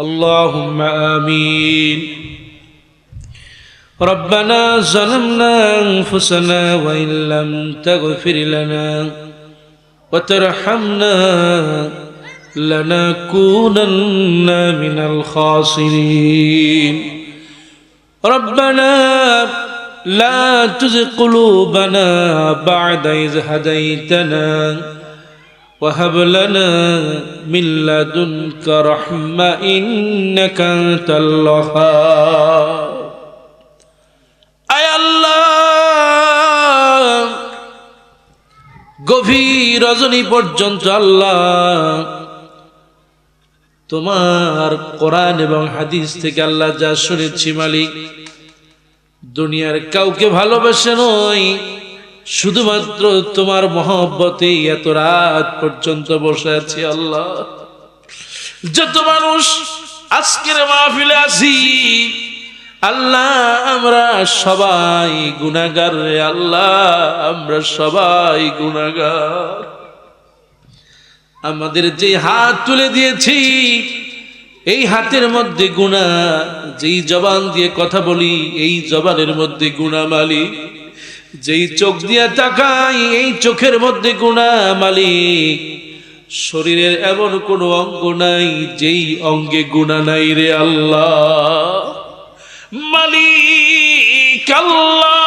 اللهم آمين. ربنا ظلمنا أنفسنا وإن لم تغفر لنا وترحمنا لنكونن من الخاسرين. ربنا لا تزغ قلوبنا بعد إذ هديتنا وهب لنا من لدنك رحمة إنك أنت الوهاب. আয় আল্লাহ, গভীর রজনী পর্যন্ত আল্লাহ তোমার কোরআন এবং হাদিস থেকে আল্লাহ যা শুনেছি মালিক, দুনিয়ার কাউকে ভালোবাসে নয়, শুধুমাত্র তোমার মহব্বতে এত রাত পর্যন্ত বসে আছি আল্লাহ। যত মানুষ আজকের মাহফিলে আছি আল্লাহ, আমরা সবাই গুনাহগার রে আল্লাহ, আমরা সবাই গুনাহগার। আমাদের যে হাত তুলে দিয়েছি এই হাতের মধ্যে গুনাহ, যেই জবান দিয়ে কথা বলি এই জবানের মধ্যে গুনাহ মালিক, যেই চোখ দিয়ে তাকাই এই চোখের মধ্যে গুনাহ মালিক। শরীরের এমন কোনো অঙ্গ নাই যেই অঙ্গে গুনাহ নাই রে আল্লাহ মালিক। আল্লাহ,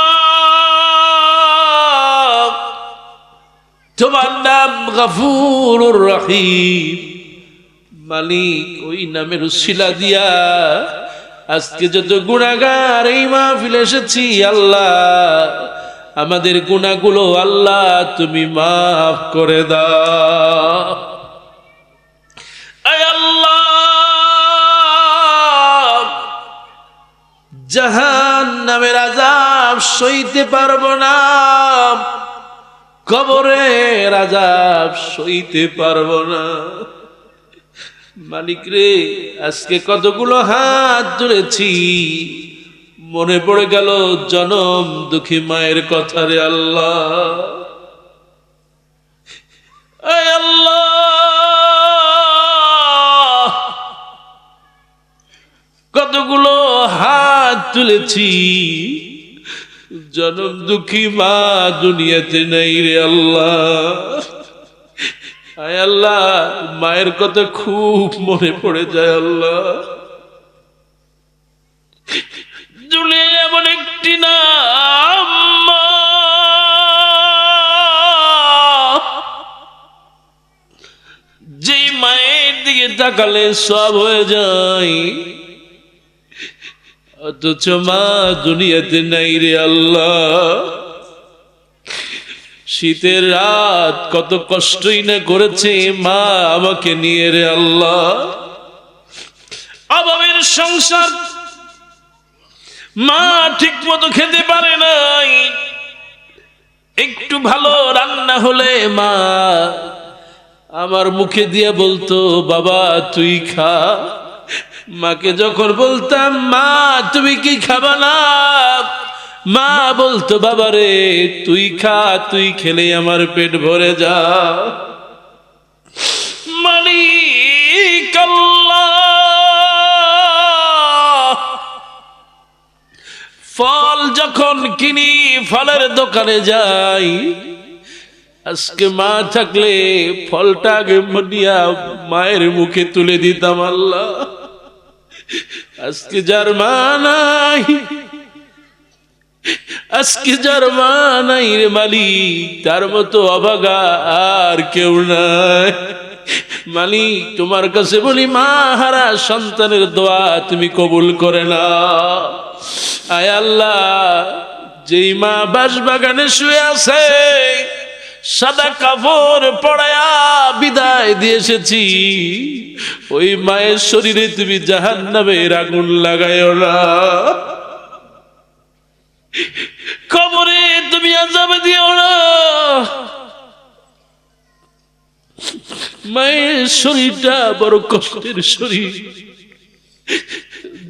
তোমার নাম গফুরুর রহিম মালিক, ওই নামের উসিলা দিয়া আজকে যত গুনাহগার এই মাহফিলে এসেছি আল্লাহ, আমাদের গুনাহগুলো আল্লাহ তুমি মাফ করে দাও। আয় আল্লাহ, জাহান্নামের আযাব সইতে পারবো না, কবরের আযাব সইতে পারবো না মালিক রে। আজকে কতগুলো হাত ধরেছি, মনে পড়ে গেল জনম দুঃখী মায়ের কথা রে আল্লাহ। আয় আল্লাহ, কতগুলো হাত তুলেছি, জনম দুঃখী মা দুনিয়াতে নাই রে আল্লাহ। আয় আল্লাহ, মায়ের কথা খুব মনে পড়ে যায় আল্লাহ। দুনিয়া এমন একটি নাম মা, যে মায়ের দিকে তাকালে সব হয়ে যায়, অথচ মা দুনিয়াতে নাই রে আল্লাহ। শীতের রাত কত কষ্টই না করেছে মা আমাকে নিয়ে রে আল্লাহ। অভাবের সংসার, মা ঠিক মতো খেতে পারে নাই, একটু ভালো রান্না হলে মা আমার মুখে দিয়ে বলতো বাবা তুই খা। মাকে যখন বলতাম মা তুমি কি খাবা না, মা বলতো বাবা রে তুই খা, তুই খেলে আমার পেট ভরে যা। মালিক আল্লাহ, ফল যখন কিনি ফলের দোকানে যাই, আজকে মা থাকলে ফলটা আগে নিয়া মায়ের মুখে তুলে দিতাম আল্লাহ। আজকে যার মা নাই, আজকে যার মা নাই রে মালিক, তার মতো অভাগা আর কেউ নাই মালিক। তোমার কাছে বলি মা হারা সন্তানের দোয়া তুমি কবুল করে না। আয় আল্লাহ, যেই মা বাঁশবাগানে শুয়ে আছে, সাদা কাপড় পড়ায়া বিদায় দিয়ে এসেছি, ওই মায়ের শরীরে তুমি জাহান্নামের আগুন লাগাইও না, কবরে তুমি আযাব দিও না। মায়ের শরীরটা বড় কষ্টের শরীর,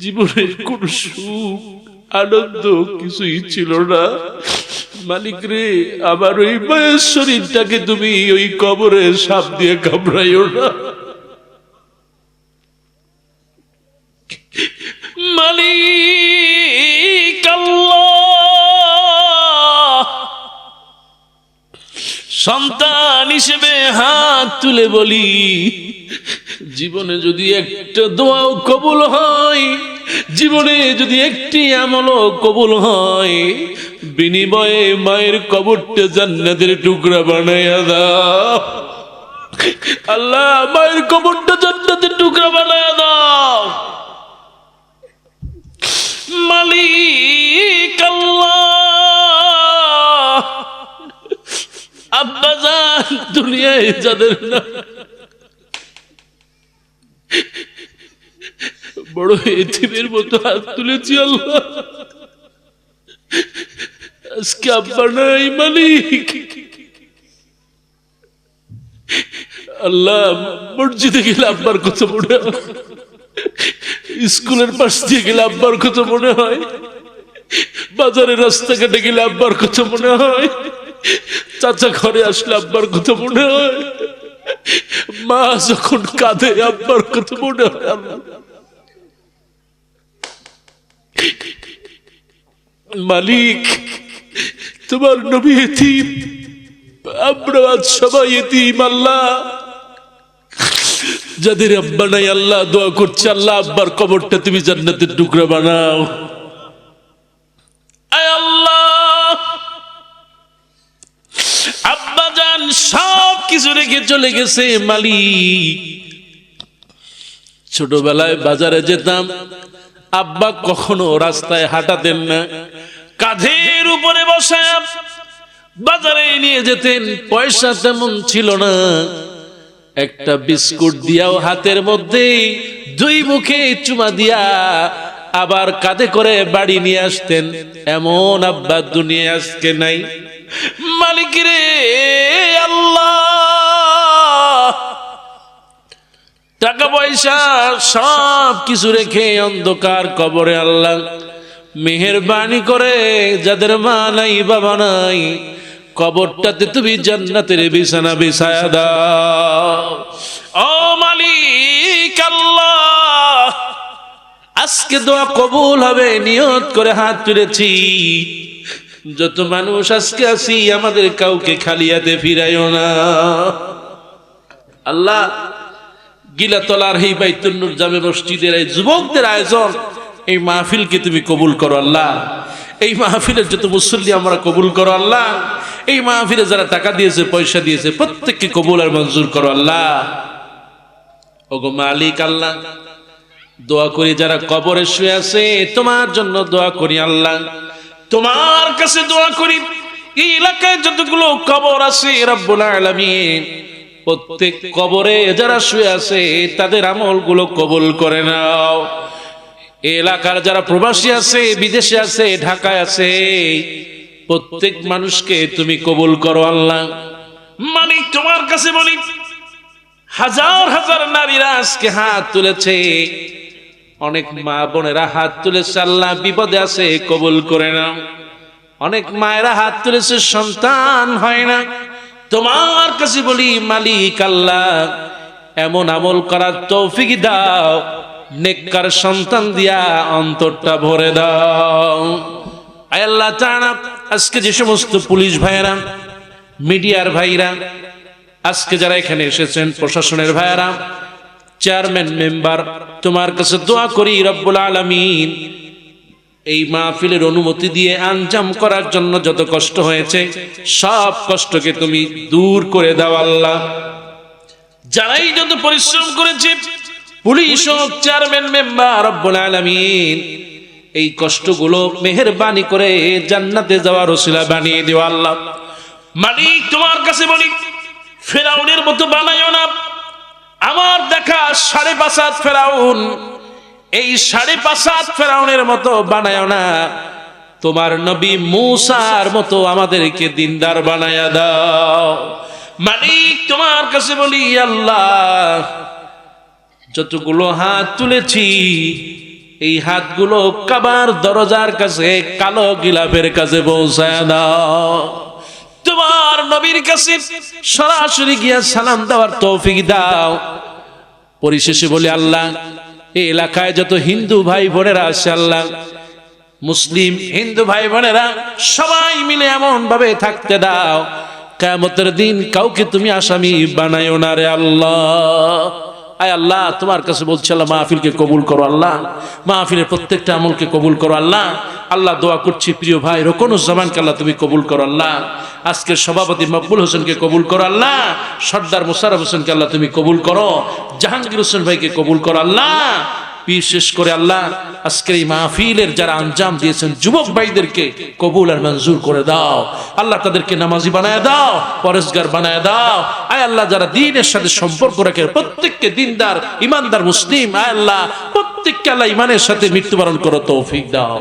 জীবনের কোন সুখ আনন্দ কিছুই ছিল না মালিক রে। আবার ওই মায়ের শরীরটাকে তুমি ওই কবরের সাপ দিয়ে ঘাবড়াইও না। সন্তান হিসেবে হাত তুলে বলি, জীবনে যদি একটা দোয়াও কবুল হয়, জীবনে যদি একটি আমলও কবুল হয়, বিনিময়ে মায়ের কবরটা জান্নাতের টুকরা বানায়া দাও। আল্লাহ, মায়ের কবরটা জান্নাতের টুকরা বানায়া দাও। মালিক আল্লাহ, আব্বাজান দুনিয়ায় যাদের নাম বড় এতিমের মতো হাত তুলেছি আল্লাহ, আজকে আব্বা নাই মালিক। আল্লাহ, মসজিদে গেলে আব্বার কথা মনে হয়, স্কুলের পাশ দিয়ে গেলে আব্বার কথা মনে হয়, বাজারের রাস্তাঘাটে গেলে আব্বার কথা মনে হয়, চাচা ঘরে আসলে আব্বার কথা মনে হয়, মা যখন কাঁদে আব্বার কথা মনে হয়। মালিক, তোমার নবী এতিম, আমরা আজ সবাই এতিম। আল্লাহ, যাদের আব্বা নাই আল্লাহ দোয়া করছে, আল্লাহ আব্বার কবরটা তুমি জান্নাতের টুকরা বানাও। আয় আল্লাহ, আব্বা জান সব কিছু রেখে চলে গেছে মালিক। ছোটবেলায় বাজারে যেতাম, আব্বা কখনো রাস্তায় হাঁটাতেন না, কাঁধের উপরে বসে বাজারে নিয়ে যেতেন। পয়সা তেমন ছিল না, একটা বিস্কুট দিয়াও হাতের মধ্যে দুই মুখে চুমা দিয়া আবার কাঁধে করে বাড়ি নিয়ে আসতেন। এমন আব্বা দুনিয়া আজকে নাই। মালিক রে আল্লাহ, টাকা পয়সা সব কিছু রেখে অন্ধকার কবরে আল্লাহ মেহেরবানি করে যাদের মা নাই বাবা নাই, কবরটাতে তুমি জান্নাতের বিছানা বিছায়া দাও। ও মালিক আল্লাহ, আজকে দোয়া কবুল হবে নিয়ত করে হাত তুলেছি। যত মানুষ আজকে আছি, আমাদের কাউকে খালি হাতে ফিরাইও না আল্লাহ। গিলাতলার এই বাইতুন নূর জামে মসজিদের এই যুবকদের আয়োজন, এই মাহফিলকে তুমি কবুল করো আল্লাহ। এই মাহফিলের যত মুসল্লি আমরা কবুল করো আল্লাহ। এই মাহফিলে যারা টাকা দিয়েছে, পয়সা দিয়েছে, প্রত্যেককে কবুল আর মঞ্জুর করো আল্লাহ। ওগো মালিক আল্লাহ, দোয়া করি যারা কবরে শুয়ে আছে, তোমার জন্য দোয়া করি আল্লাহ। তোমার কাছে দোয়া করি, এই এলাকায় যতগুলো কবর আছে রব্বুল আলামিন, প্রত্যেক কবরে যারা শুয়ে আছে তাদের আমলগুলো কবুল করে নাও। এলাকার যারা প্রবাসী আছে, বিদেশে আছে, ঢাকায় আছে, প্রত্যেক মানুষকে তুমি কবুল করো আল্লাহ। মালিক, তোমার কাছে বলি, হাজার হাজার নারীরা আজকে হাত তুলেছে, অনেক মা বোনেরা হাত তুলেছে আল্লাহ, বিপদে আছে, কবুল করে নাও। অনেক মায়েরা হাত তুলেছে, সন্তান হয় না। তোমার কাছে বলি মালিক আল্লাহ, এমন আমল করার তৌফিক দাও, নেককার সন্তান দিয়া অন্তরটা ভরে দাও। আয় আল্লাহ তাআলা, আজকে যে সমস্ত পুলিশ ভাইয়েরা, মিডিয়ার ভাইরা, আজকে যারা এখানে এসেছেন, প্রশাসনের ভাইয়েরা, চেয়ারম্যান, মেম্বার, তোমার কাছে দোয়া করি রব্বুল আলামিন, এই মাহফিলের অনুমতি দিয়ে আঞ্জাম করার জন্য যত কষ্ট হয়েছে সব কষ্টকে তুমি দূর করে দাও আল্লাহ। যারাই যত পরিশ্রম করেছে, পুলিশ হোক, চেয়ারম্যান, মেম্বার, রব্বুল আলামিন, এই কষ্টগুলো মেহেরবানি করে জান্নাতে যাওয়ার ওসিলা বানিয়ে দিও আল্লাহ। মালিক, তোমার কাছে বলি, ফেরাউনের মতো বানাইও না। আমার দেখা 5.5 হাত ফেরাউন, এই 5.5 হাত ফেরাউনের মতো বানায়ও না। তোমার নবী মূসার মতো আমাদেরকে দিনদার বানায়া দাও। মালিক, তোমার কাছে বলি আল্লাহ, যতগুলো হাত তুলেছি এই হাতগুলো কাবার দরজার কাছে, কালো গিলাফের কাছে পৌঁছায় দাও। তোমার নবীর কাছে সরাসরি গিয়া সালাম দেওয়ার তৌফিক দাও। পরিশেষে বলি আল্লাহ, এই এলাকায় যত হিন্দু ভাই বোনেরা আছে আল্লাহ, মুসলিম হিন্দু ভাই বোনেরা সবাই মিলে এমন ভাবে থাকতে দাও, কিয়ামতের দিন কাউকে তুমি আসামি বানাইও না রে আল্লাহ। আয় আল্লাহ, তোমার কাছে বলছি আল্লাহ, মাহফিলকে কবুল করো আল্লাহ, মাহফিলের প্রত্যেকটা আমলকে কবুল করো আল্লাহ। আল্লাহ দোয়া করছি প্রিয় ভাই রোকনুজ্জামানকে আল্লাহ তুমি কবুল করো আল্লাহ, আজকের সভাপতি মকবুল হোসেনকে কবুল করো আল্লাহ, সর্দার মোশাররফ হোসেনকে আল্লাহ তুমি কবুল করো, জাহাঙ্গীর হোসেন ভাইকে কবুল করো আল্লাহ। বিশেষ করে আল্লাহ আজকের এই মাহফিলের যারা আঞ্জাম দিয়েছেন যুবক ভাইদেরকে কবুল আর মঞ্জুর করে দাও আল্লাহ, তাদেরকে নামাজি বানায় দাও, পরেশগার বানায় দাও। আয় আল্লাহ, যারা দ্বীনের সাথে সম্পর্ক রাখে প্রত্যেককে দিনদার ইমানদার মুসলিম, আয় আল্লাহ প্রত্যেককে আল্লাহ ইমানের সাথে মৃত্যুবরণ করো তৌফিক দাও।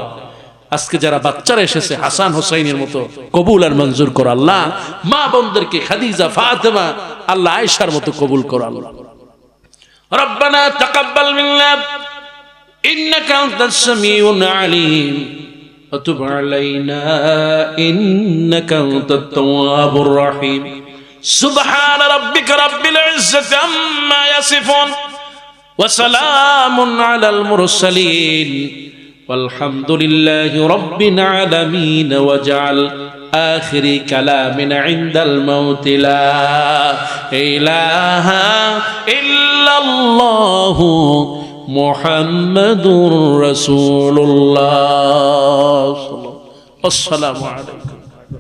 আজকে যারা বাচ্চারা এসেছে হাসান হোসাইনের মতো কবুল আর মঞ্জুর করো আল্লাহ। মা বোনদেরকে খাদিজা, ফাতেমা, আল্লাহ আয়েশার মতো কবুল করো আল্লাহ। রব্বানা তাকাব্বাল মিন্না ইন্নাকা আনতাস সামিউল আলিম ওয়া তুব আলাইনা ইন্নাকা আনতাত তাওয়াবুর রহিম। সুবহানা রাব্বিকা রাব্বিল ইজ্জাতি আম্মা ইয়াসিফুন ওয়া সালামুন আলাল মুরসালিন والحمد لله رب العالمين واجعل آخر كلامنا عند الموت لا إله إلا الله محمد رسول الله. السلام عليكم.